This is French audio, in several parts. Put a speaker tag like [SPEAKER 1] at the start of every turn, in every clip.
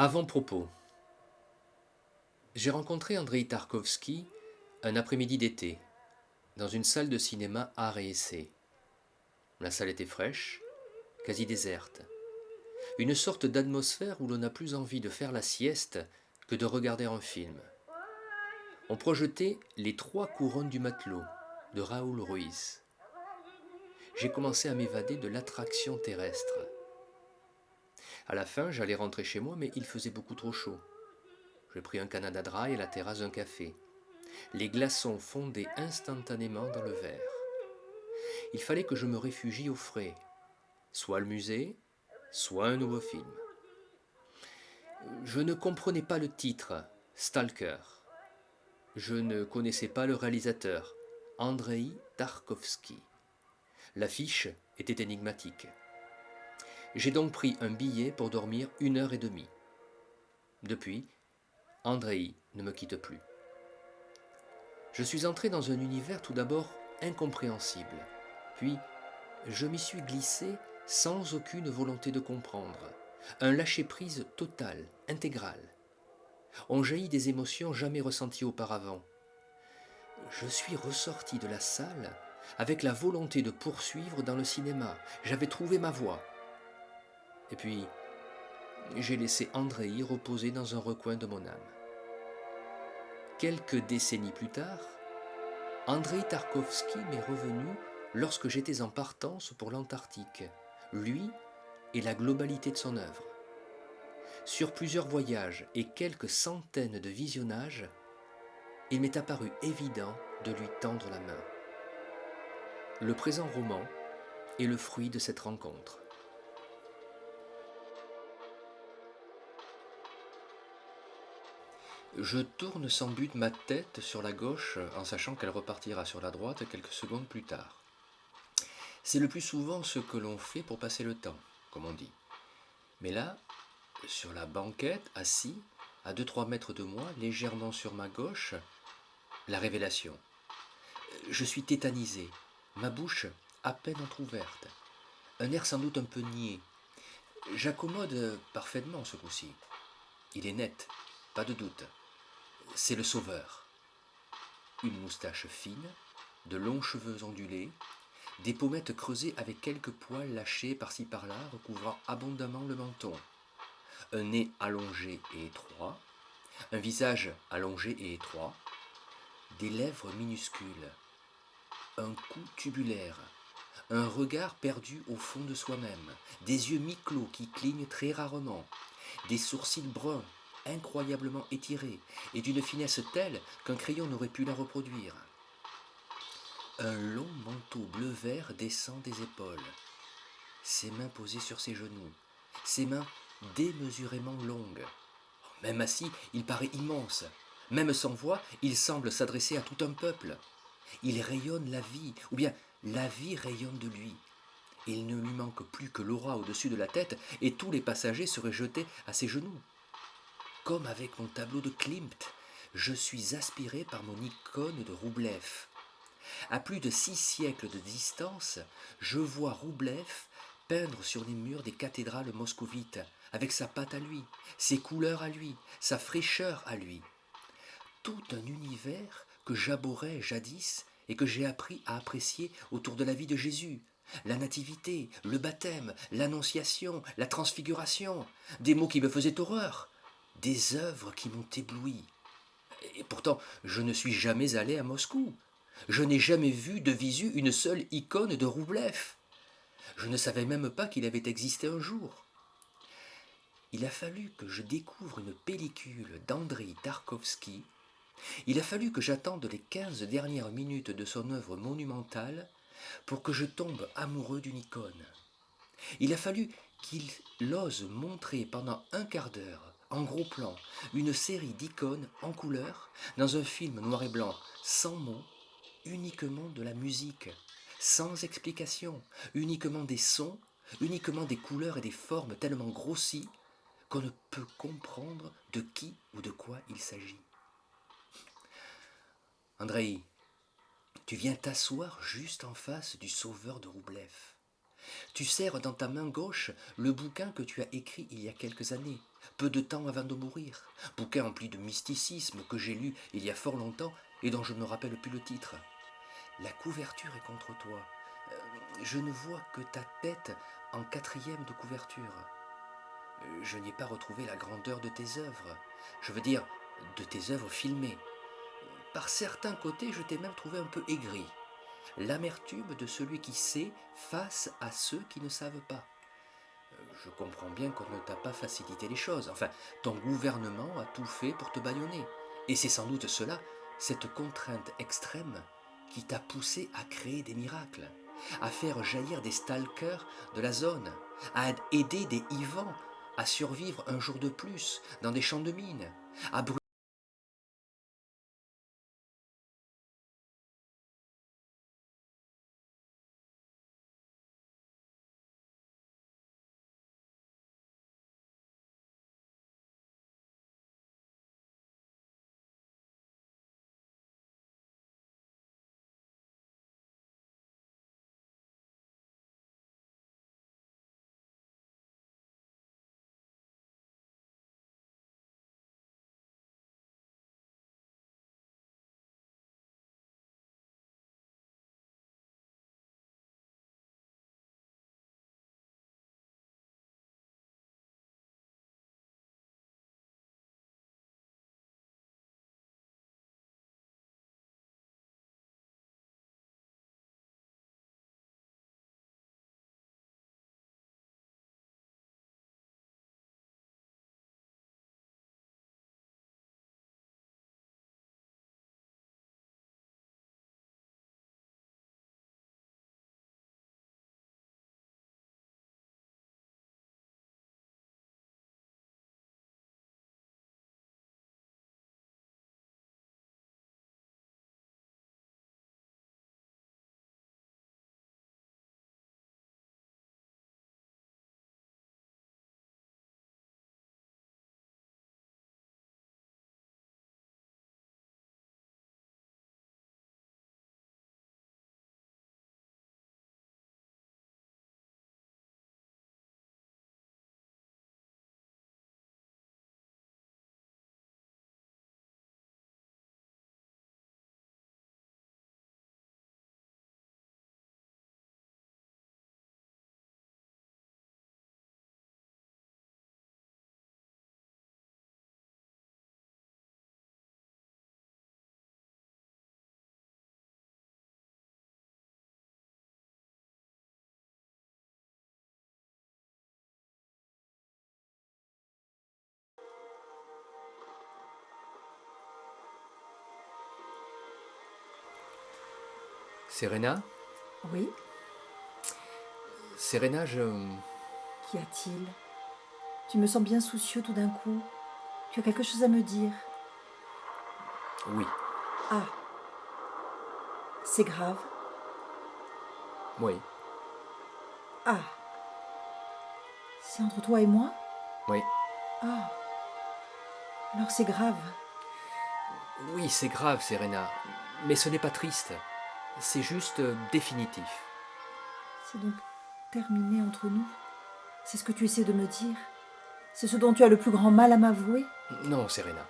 [SPEAKER 1] Avant-propos. J'ai rencontré Andreï Tarkovsky un après-midi d'été, dans une salle de cinéma art et essai. La salle était fraîche, quasi déserte. Une sorte d'atmosphère où l'on n'a plus envie de faire la sieste que de regarder un film. On projetait Les Trois couronnes du matelot de Raoul Ruiz. J'ai commencé à m'évader de l'attraction terrestre. À la fin, j'allais rentrer chez moi, mais il faisait beaucoup trop chaud. J'ai pris un Canada Dry à la terrasse d'un café. Les glaçons fondaient instantanément dans le verre. Il fallait que je me réfugie au frais, soit le musée, soit un nouveau film. Je ne comprenais pas le titre, Stalker. Je ne connaissais pas le réalisateur, Andreï Tarkovsky. L'affiche était énigmatique. J'ai donc pris un billet pour dormir 1 heure et demie. Depuis, Andreï ne me quitte plus. Je suis entré dans un univers tout d'abord incompréhensible, puis je m'y suis glissé sans aucune volonté de comprendre, un lâcher-prise total, intégral. Ont jailli des émotions jamais ressenties auparavant. Je suis ressorti de la salle avec la volonté de poursuivre dans le cinéma. J'avais trouvé ma voie. Et puis, j'ai laissé Andreï reposer dans un recoin de mon âme. Quelques décennies plus tard, Andreï Tarkovsky m'est revenu lorsque j'étais en partance pour l'Antarctique, lui et la globalité de son œuvre. Sur plusieurs voyages et quelques centaines de visionnages, il m'est apparu évident de lui tendre la main. Le présent roman est le fruit de cette rencontre. Je tourne sans but ma tête sur la gauche en sachant qu'elle repartira sur la droite quelques secondes plus tard. C'est le plus souvent ce que l'on fait pour passer le temps, comme on dit. Mais là, sur la banquette, assis, à 2-3 mètres de moi, légèrement sur ma gauche, la révélation. Je suis tétanisé, ma bouche à peine entr'ouverte, un air sans doute un peu niais. J'accommode parfaitement ce coup-ci. Il est net, pas de doute. C'est le sauveur. Une moustache fine, de longs cheveux ondulés, des pommettes creusées avec quelques poils lâchés par-ci par-là recouvrant abondamment le menton, un nez allongé et étroit, un visage allongé et étroit, des lèvres minuscules, un cou tubulaire, un regard perdu au fond de soi-même, des yeux mi-clos qui clignent très rarement, des sourcils bruns incroyablement étirés et d'une finesse telle qu'un crayon n'aurait pu la reproduire. Un long manteau bleu-vert descend des épaules, ses mains posées sur ses genoux, ses mains démesurément longues. Même assis, il paraît immense. Même sans voix, il semble s'adresser à tout un peuple. Il rayonne la vie, ou bien la vie rayonne de lui. Il ne lui manque plus que l'aura au-dessus de la tête et tous les passagers seraient jetés à ses genoux. Comme avec mon tableau de Klimt, je suis aspiré par mon icône de Roublev. À plus de 6 siècles de distance, je vois Roublev peindre sur les murs des cathédrales moscovites, avec sa patte à lui, ses couleurs à lui, sa fraîcheur à lui. Tout un univers que j'abhorrais jadis et que j'ai appris à apprécier autour de la vie de Jésus. La nativité, le baptême, l'annonciation, la transfiguration, des mots qui me faisaient horreur, des œuvres qui m'ont ébloui. Et pourtant, je ne suis jamais allé à Moscou. Je n'ai jamais vu de visu une seule icône de Roublev. Je ne savais même pas qu'il avait existé un jour. Il a fallu que je découvre une pellicule d'Andreï Tarkovsky. Il a fallu que j'attende les 15 dernières minutes de son œuvre monumentale pour que je tombe amoureux d'une icône. Il a fallu qu'il ose montrer pendant un quart d'heure, en gros plan, une série d'icônes en couleur, dans un film noir et blanc, sans mots, uniquement de la musique, sans explication, uniquement des sons, uniquement des couleurs et des formes tellement grossies qu'on ne peut comprendre de qui ou de quoi il s'agit. Andreï, tu viens t'asseoir juste en face du sauveur de Roublev. Tu serres dans ta main gauche le bouquin que tu as écrit il y a quelques années, peu de temps avant de mourir. Bouquin empli de mysticisme que j'ai lu il y a fort longtemps et dont je ne me rappelle plus le titre. La couverture est contre toi. Je ne vois que ta tête en quatrième de couverture. Je n'y ai pas retrouvé la grandeur de tes œuvres. Je veux dire, de tes œuvres filmées. Par certains côtés, je t'ai même trouvé un peu aigri. L'amertume de celui qui sait face à ceux qui ne savent pas. Je comprends bien qu'on ne t'a pas facilité les choses. Enfin, ton gouvernement a tout fait pour te bâillonner. Et c'est sans doute cela, cette contrainte extrême, qui t'a poussé à créer des miracles, à faire jaillir des stalkers de la zone, à aider des Ivans à survivre un jour de plus dans des champs de mines, à brûler. Serena,
[SPEAKER 2] Oui,
[SPEAKER 1] Serena,
[SPEAKER 2] qu'y a-t-il? Tu me sens bien soucieux tout d'un coup. Tu as quelque chose à me dire.
[SPEAKER 1] Oui,
[SPEAKER 2] Ah, c'est grave.
[SPEAKER 1] oui,
[SPEAKER 2] Ah, c'est entre toi et moi?
[SPEAKER 1] oui.
[SPEAKER 2] Ah, alors c'est grave.
[SPEAKER 1] Oui, c'est grave, Serena, mais ce n'est pas triste. C'est juste définitif.
[SPEAKER 2] C'est donc terminé entre nous. C'est ce que tu essaies de me dire. C'est ce dont tu as le plus grand mal à m'avouer.
[SPEAKER 1] Non, Serena,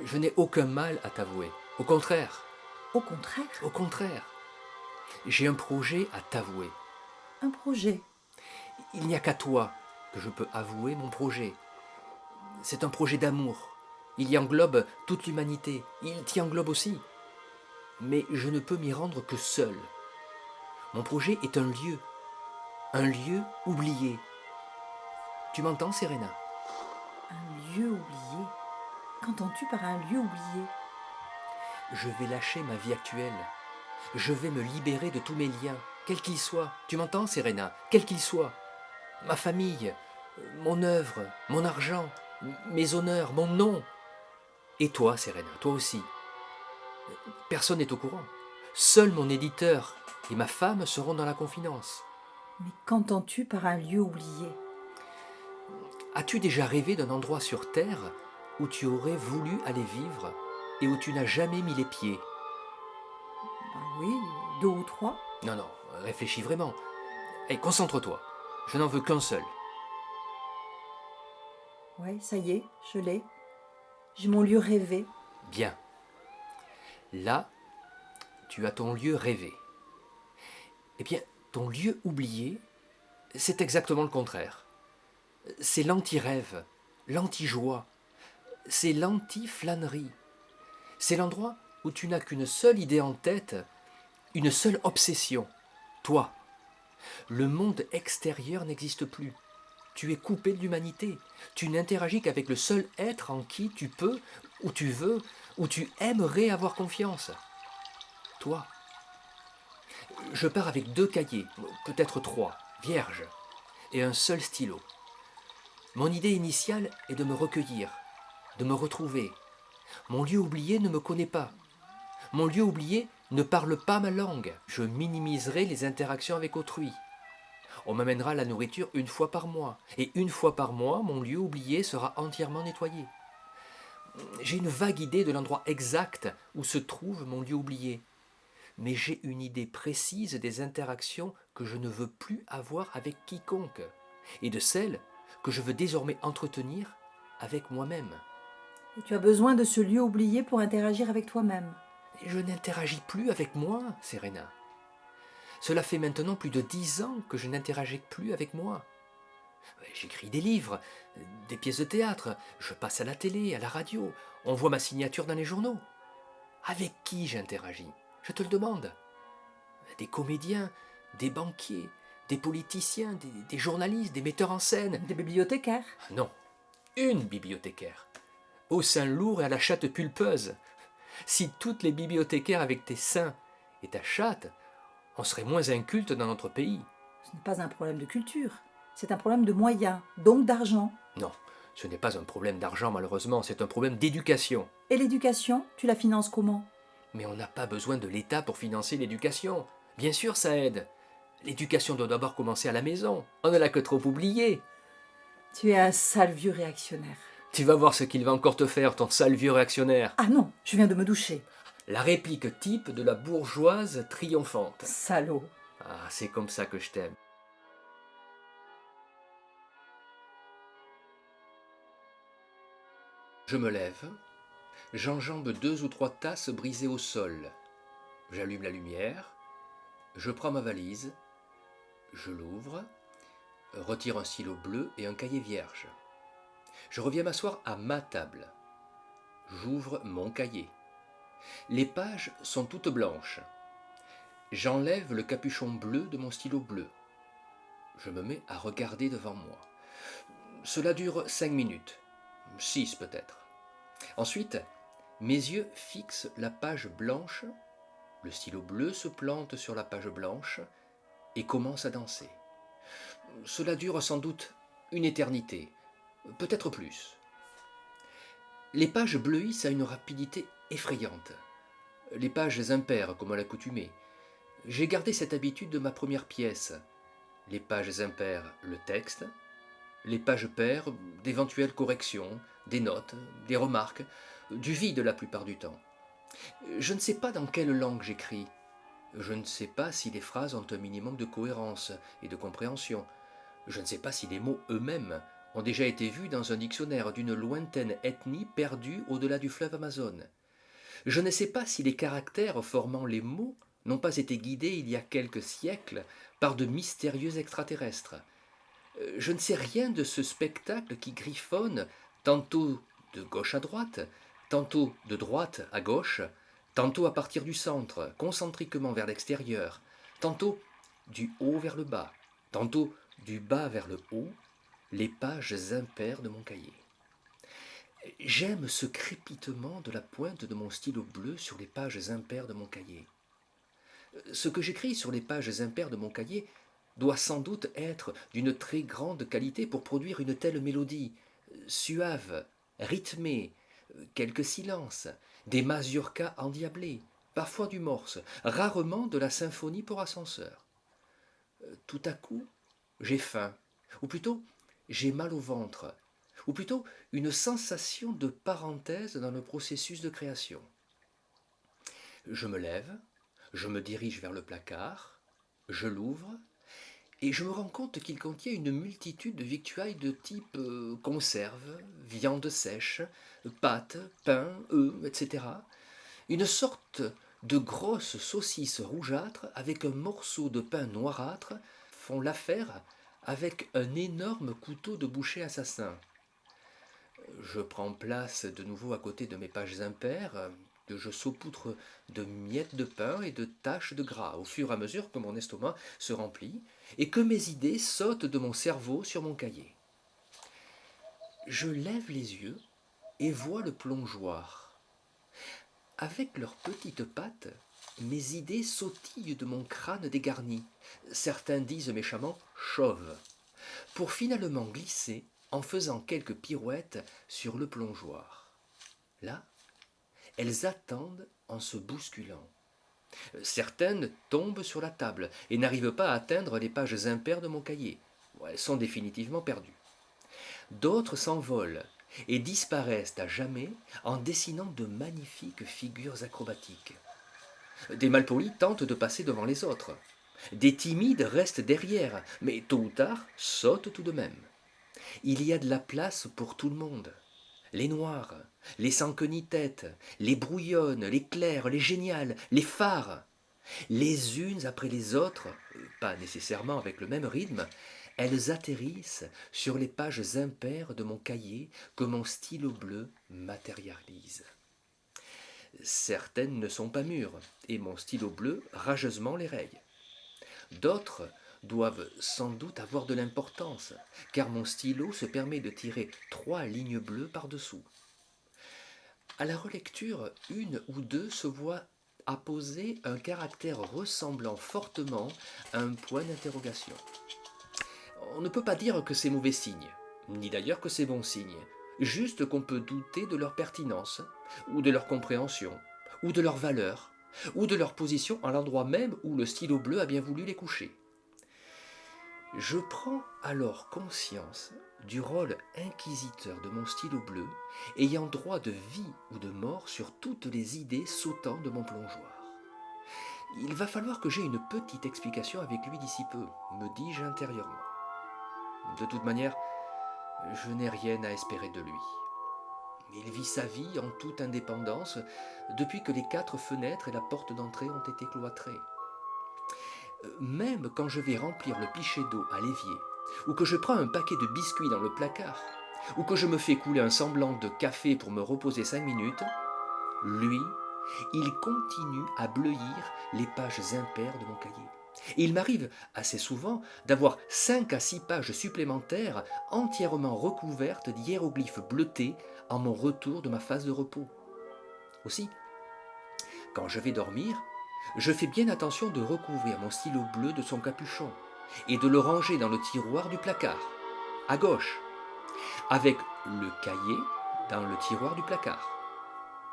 [SPEAKER 1] je n'ai aucun mal à t'avouer. Au contraire,
[SPEAKER 2] Au contraire,
[SPEAKER 1] au contraire, j'ai un projet à t'avouer.
[SPEAKER 2] un projet.
[SPEAKER 1] Il n'y a qu'à toi que je peux avouer mon projet. C'est un projet d'amour. Il y englobe toute l'humanité. Il t'y englobe aussi. Mais je ne peux m'y rendre que seul. Mon projet est un lieu oublié. Tu m'entends, Serena?
[SPEAKER 2] Un lieu oublié. Qu'entends-tu par un lieu oublié?
[SPEAKER 1] Je vais lâcher ma vie actuelle. Je vais me libérer de tous mes liens, quels qu'ils soient. Tu m'entends, Serena? Quels qu'ils soient. Ma famille, mon œuvre, mon argent, mes honneurs, mon nom. Et toi, Serena, toi aussi. Personne n'est au courant. Seul mon éditeur et ma femme seront dans la confidence.
[SPEAKER 2] Mais qu'entends-tu par un lieu oublié?
[SPEAKER 1] As-tu déjà rêvé d'un endroit sur Terre où tu aurais voulu aller vivre et où tu n'as jamais mis les pieds?
[SPEAKER 2] Ah oui, deux ou trois.
[SPEAKER 1] Non, non, réfléchis vraiment. Hey, concentre-toi. Je n'en veux qu'un seul.
[SPEAKER 2] Ouais, ça y est, je l'ai. J'ai mon lieu rêvé.
[SPEAKER 1] Bien. Là, tu as ton lieu rêvé. Eh bien, ton lieu oublié, c'est exactement le contraire. C'est l'anti-rêve, l'anti-joie, c'est l'anti-flânerie. C'est l'endroit où tu n'as qu'une seule idée en tête, une seule obsession, toi. Le monde extérieur n'existe plus. Tu es coupé de l'humanité. Tu n'interagis qu'avec le seul être en qui tu peux, ou tu veux, ou tu aimerais avoir confiance. Toi. Je pars avec 2 cahiers, peut-être 3, vierges, et un seul stylo. Mon idée initiale est de me recueillir, de me retrouver. Mon lieu oublié ne me connaît pas. Mon lieu oublié ne parle pas ma langue. Je minimiserai les interactions avec autrui. On m'amènera la nourriture 1 fois par mois. Et 1 fois par mois, mon lieu oublié sera entièrement nettoyé. J'ai une vague idée de l'endroit exact où se trouve mon lieu oublié. Mais j'ai une idée précise des interactions que je ne veux plus avoir avec quiconque. Et de celles que je veux désormais entretenir avec moi-même.
[SPEAKER 2] Et tu as besoin de ce lieu oublié pour interagir avec toi-même.
[SPEAKER 1] Et je n'interagis plus avec moi, Serena. Cela fait maintenant plus de 10 ans que je n'interagis plus avec moi. J'écris des livres, des pièces de théâtre, je passe à la télé, à la radio, on voit ma signature dans les journaux. Avec qui j'interagis? Je te le demande. Des comédiens, des banquiers, des politiciens, des journalistes, des metteurs en scène.
[SPEAKER 2] Des bibliothécaires.
[SPEAKER 1] Non, une bibliothécaire. Au sein lourd et à la chatte pulpeuse. Si toutes les bibliothécaires avec tes seins et ta chatte, on serait moins inculte dans notre pays.
[SPEAKER 2] Ce n'est pas un problème de culture. C'est un problème de moyens, donc d'argent.
[SPEAKER 1] Non, ce n'est pas un problème d'argent malheureusement, c'est un problème d'éducation.
[SPEAKER 2] Et l'éducation, tu la finances comment?
[SPEAKER 1] Mais on n'a pas besoin de l'État pour financer l'éducation. Bien sûr, ça aide. L'éducation doit d'abord commencer à la maison. On ne l'a que trop oublié.
[SPEAKER 2] Tu es un sale vieux réactionnaire.
[SPEAKER 1] Tu vas voir ce qu'il va encore te faire, ton sale vieux réactionnaire.
[SPEAKER 2] Ah non, je viens de me doucher.
[SPEAKER 1] La réplique type de la bourgeoise triomphante.
[SPEAKER 2] Salaud.
[SPEAKER 1] Ah, c'est comme ça que je t'aime. Je me lève, j'enjambe 2 ou 3 tasses brisées au sol. J'allume la lumière, je prends ma valise, je l'ouvre, retire un stylo bleu et un cahier vierge. Je reviens m'asseoir à ma table. J'ouvre mon cahier. Les pages sont toutes blanches. J'enlève le capuchon bleu de mon stylo bleu. Je me mets à regarder devant moi. Cela dure 5 minutes, 6 peut-être. Ensuite, mes yeux fixent la page blanche, le stylo bleu se plante sur la page blanche et commence à danser. Cela dure sans doute une éternité, peut-être plus. Les pages bleuissent à une rapidité effrayante. Les pages impaires comme à l'accoutumée. J'ai gardé cette habitude de ma première pièce. Les pages impaires, le texte. Les pages paires, d'éventuelles corrections, des notes, des remarques, du vide la plupart du temps. Je ne sais pas dans quelle langue j'écris. Je ne sais pas si les phrases ont un minimum de cohérence et de compréhension. Je ne sais pas si les mots eux-mêmes ont déjà été vus dans un dictionnaire d'une lointaine ethnie perdue au-delà du fleuve Amazone. Je ne sais pas si les caractères formant les mots n'ont pas été guidés il y a quelques siècles par de mystérieux extraterrestres. Je ne sais rien de ce spectacle qui griffonne tantôt de gauche à droite, tantôt de droite à gauche, tantôt à partir du centre, concentriquement vers l'extérieur, tantôt du haut vers le bas, tantôt du bas vers le haut, les pages impaires de mon cahier. J'aime ce crépitement de la pointe de mon stylo bleu sur les pages impaires de mon cahier. Ce que j'écris sur les pages impaires de mon cahier doit sans doute être d'une très grande qualité pour produire une telle mélodie, suave, rythmée, quelques silences, des mazurkas endiablés, parfois du morse, rarement de la symphonie pour ascenseur. Tout à coup, j'ai faim, ou plutôt j'ai mal au ventre, ou plutôt une sensation de parenthèse dans le processus de création. Je me lève, je me dirige vers le placard, je l'ouvre, et je me rends compte qu'il contient une multitude de victuailles de type conserve, viande sèche, pâtes, pain, œufs, etc. Une sorte de grosse saucisse rougeâtre avec un morceau de pain noirâtre font l'affaire avec un énorme couteau de boucher assassin. Je prends place de nouveau à côté de mes pages impaires, que je saupoutre de miettes de pain et de taches de gras au fur et à mesure que mon estomac se remplit et que mes idées sautent de mon cerveau sur mon cahier. Je lève les yeux et vois le plongeoir. Avec leurs petites pattes, mes idées sautillent de mon crâne dégarni, certains disent méchamment chauve, pour finalement glisser en faisant quelques pirouettes sur le plongeoir. Là, elles attendent en se bousculant. Certaines tombent sur la table et n'arrivent pas à atteindre les pages impaires de mon cahier. Elles sont définitivement perdues. D'autres s'envolent et disparaissent à jamais en dessinant de magnifiques figures acrobatiques. Des malpolis tentent de passer devant les autres. Des timides restent derrière, mais tôt ou tard sautent tout de même. Il y a de la place pour tout le monde. Les noirs, les sans queue ni tête, les brouillonnes, les clairs, les géniales, les phares. Les unes après les autres, pas nécessairement avec le même rythme, elles atterrissent sur les pages impaires de mon cahier que mon stylo bleu matérialise. Certaines ne sont pas mûres, et mon stylo bleu rageusement les raye. D'autres doivent sans doute avoir de l'importance, car mon stylo se permet de tirer 3 lignes bleues par-dessous. À la relecture, une ou deux se voient apposer un caractère ressemblant fortement à un point d'interrogation. On ne peut pas dire que c'est mauvais signe, ni d'ailleurs que c'est bon signe, juste qu'on peut douter de leur pertinence, ou de leur compréhension, ou de leur valeur, ou de leur position à l'endroit même où le stylo bleu a bien voulu les coucher. Je prends alors conscience du rôle inquisiteur de mon stylo bleu, ayant droit de vie ou de mort sur toutes les idées sautant de mon plongeoir. Il va falloir que j'aie une petite explication avec lui d'ici peu, me dis-je intérieurement. De toute manière, je n'ai rien à espérer de lui. Il vit sa vie en toute indépendance depuis que les 4 fenêtres et la porte d'entrée ont été cloîtrées. Même quand je vais remplir le pichet d'eau à l'évier, ou que je prends un paquet de biscuits dans le placard, ou que je me fais couler un semblant de café pour me reposer 5 minutes, lui, il continue à bleuir les pages impaires de mon cahier. Et il m'arrive assez souvent d'avoir 5 à 6 pages supplémentaires entièrement recouvertes d'hiéroglyphes bleutés en mon retour de ma phase de repos. Aussi, quand je vais dormir, je fais bien attention de recouvrir mon stylo bleu de son capuchon et de le ranger dans le tiroir du placard, à gauche, avec le cahier dans le tiroir du placard,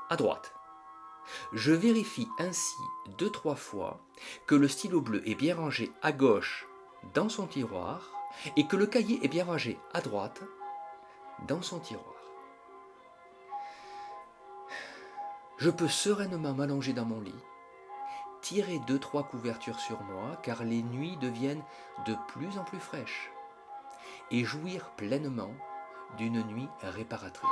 [SPEAKER 1] à droite. Je vérifie ainsi 2-3 fois que le stylo bleu est bien rangé à gauche dans son tiroir et que le cahier est bien rangé à droite dans son tiroir. Je peux sereinement m'allonger dans mon lit, tirer 2-3 couvertures sur moi car les nuits deviennent de plus en plus fraîches et jouir pleinement d'une nuit réparatrice.